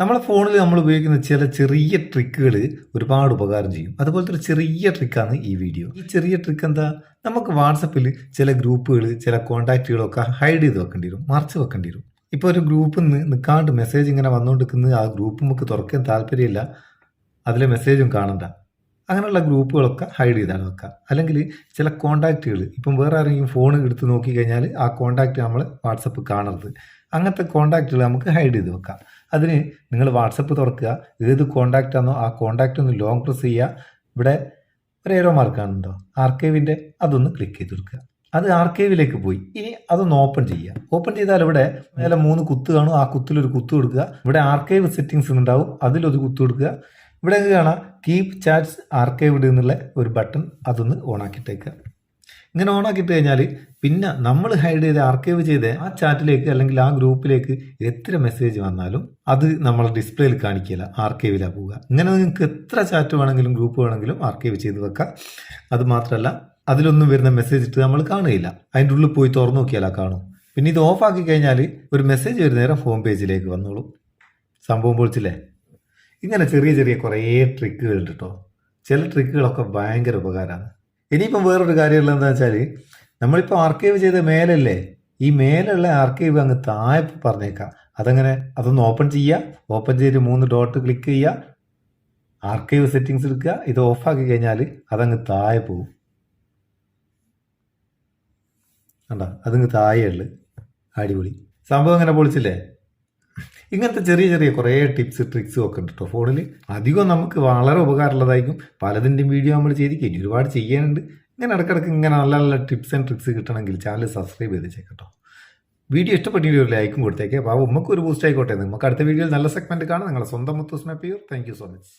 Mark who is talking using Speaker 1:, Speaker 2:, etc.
Speaker 1: നമ്മളെ ഫോണിൽ നമ്മൾ ഉപയോഗിക്കുന്ന ചില ചെറിയ ട്രിക്കുകൾ ഒരുപാട് ഉപകാരം ചെയ്യും. അതുപോലത്തെ ഒരു ചെറിയ ട്രിക്കാണ് ഈ വീഡിയോ. ഈ ചെറിയ ട്രിക്ക് എന്താ? നമുക്ക് വാട്സപ്പിൽ ചില ഗ്രൂപ്പുകൾ, ചില കോൺടാക്റ്റുകളൊക്കെ ഹൈഡ് ചെയ്ത് വെക്കേണ്ടി വരും, മറച്ച് വെക്കേണ്ടി വരും. ഇപ്പോൾ ഒരു ഗ്രൂപ്പിൽ നിന്ന് നിൽക്കാണ്ട് മെസ്സേജ് ഇങ്ങനെ വന്നുകൊണ്ടിരിക്കുന്നത്, ആ ഗ്രൂപ്പ് നമുക്ക് തുറക്കാൻ താല്പര്യമില്ല, അതിലെ മെസ്സേജും കാണണ്ട. അങ്ങനെയുള്ള ഗ്രൂപ്പുകളൊക്കെ ഹൈഡ് ചെയ്താണ് വെക്കുക. അല്ലെങ്കിൽ ചില കോൺടാക്റ്റുകൾ, ഇപ്പം വേറെ ആരെങ്കിലും ഫോൺ എടുത്ത് നോക്കിക്കഴിഞ്ഞാൽ ആ കോൺടാക്റ്റ് നമ്മൾ വാട്സപ്പ് കാണരുത്. അങ്ങനത്തെ കോൺടാക്റ്റുകൾ നമുക്ക് ഹൈഡ് ചെയ്ത് വെക്കാം. അതിന് നിങ്ങൾ വാട്സപ്പ് തുറക്കുക, ഏത് കോൺടാക്റ്റ് ആണോ ആ കോൺടാക്റ്റ് ഒന്ന് ലോങ് പ്രസ് ചെയ്യുക. ഇവിടെ ഒരു ഏരോ മാർക്ക് കാണുന്നുണ്ടോ, ആർക്കൈവിൻ്റെ, അതൊന്ന് ക്ലിക്ക് ചെയ്ത് കൊടുക്കുക. അത് ആർക്കൈവിലേക്ക് പോയി. ഇനി അതൊന്ന് ഓപ്പൺ ചെയ്യുക. ഓപ്പൺ ചെയ്താൽ ഇവിടെ മേലെ 3 കുത്ത് കാണും, ആ കുത്തിലൊരു കുത്ത് കൊടുക്കുക. ഇവിടെ ആർക്കൈവ് സെറ്റിങ്സ് ഉണ്ടാവും, അതിലൊരു കുത്ത് കൊടുക്കുക. ഇവിടെ കാണാം കീപ് ചാറ്റ്സ് ആർക്കൈവ്ഡ് എന്നുള്ള ഒരു ബട്ടൺ, അതൊന്ന് ഓണാക്കിയിട്ടേക്കുക. ഇങ്ങനെ ഓണാക്കിയിട്ട് കഴിഞ്ഞാൽ പിന്നെ നമ്മൾ ഹൈഡ് ചെയ്ത് ആർക്കൈവ് ചെയ്ത് ആ ചാറ്റിലേക്ക് അല്ലെങ്കിൽ ആ ഗ്രൂപ്പിലേക്ക് എത്ര മെസ്സേജ് വന്നാലും അത് നമ്മൾ ഡിസ്പ്ലേയിൽ കാണിക്കില്ല, ആർക്കൈവിലാണ് പോവുക. ഇങ്ങനെ നിങ്ങൾക്ക് എത്ര ചാറ്റ് വേണമെങ്കിലും ഗ്രൂപ്പ് വേണമെങ്കിലും ആർക്കൈവ് ചെയ്ത് വെക്കാം. അത് മാത്രമല്ല, അതിലൊന്നും വരുന്ന മെസ്സേജ് ഇട്ട് നമ്മൾ കാണുകയില്ല, അതിൻ്റെ ഉള്ളിൽ പോയി തുറന്നു നോക്കിയാലാ കാണും. പിന്നെ ഇത് ഓഫാക്കി കഴിഞ്ഞാൽ ഒരു മെസ്സേജ് വരുന്ന നേരം ഹോം പേജിലേക്ക് വന്നോളും. സംഭവം പൊളിച്ചില്ലേ? ഇങ്ങനെ ചെറിയ ചെറിയ കുറേ ട്രിക്കുകൾ ഉണ്ട് കേട്ടോ. ചില ട്രിക്കുകളൊക്കെ ഭയങ്കര ഉപകാരമാണ്. ഇനിയിപ്പം വേറൊരു കാര്യമുള്ള എന്താ വെച്ചാൽ, നമ്മളിപ്പോൾ ആർക്കൈവ് ചെയ്ത മേലല്ലേ, ഈ മേലുള്ള ആർക്കൈവ് അങ്ങ് താഴെ പറഞ്ഞേക്കാം. അതൊന്ന് ഓപ്പൺ ചെയ്യുക. ഓപ്പൺ ചെയ്ത് 3 ഡോട്ട് ക്ലിക്ക് ചെയ്യുക, ആർക്കൈവ് സെറ്റിങ്സ് എടുക്കുക. ഇത് ഓഫാക്കി കഴിഞ്ഞാൽ അതങ്ങ് താഴെ പോകും. കണ്ടോ, അതങ്ങ് താഴെയുള്ളു. അടിപൊളി സംഭവം. ഇങ്ങനെ പൊളിച്ചില്ലേ? ഇങ്ങനത്തെ ചെറിയ ചെറിയ കുറേ ടിപ്സ് ട്രിക്സും ഒക്കെ ഉണ്ട് കേട്ടോ ഫോണിൽ. അധികം നമുക്ക് വളരെ ഉപകാരമുള്ളതായിരിക്കും. പലതിൻ്റെയും വീഡിയോ നമ്മൾ ചെയ്തിരിക്കും, ഇനി ഒരുപാട് ചെയ്യാനുണ്ട്. ഇങ്ങനെ ഇടയ്ക്കിടയ്ക്ക് ഇങ്ങനെ നല്ല നല്ല ടിപ്സ് ആൻഡ് ട്രിക്സ് കിട്ടണമെങ്കിൽ ചാനൽ സബ്സ്ക്രൈബ് ചെയ്തേക്കട്ടോ. വീഡിയോ ഇഷ്ടപ്പെട്ടെങ്കിൽ ഒരു ലൈക്കും കൊടുത്തേക്കെ. അപ്പോൾ നമുക്ക് ഒരു ബൂസ്റ്റ് ആയിക്കോട്ടെ. നമുക്ക് അടുത്ത വീഡിയോയിൽ നല്ല സെഗ്മെൻറ്റ് കാണാം. നിങ്ങളുടെ സ്വന്തം Muthoos Meppayur. Thank you so much.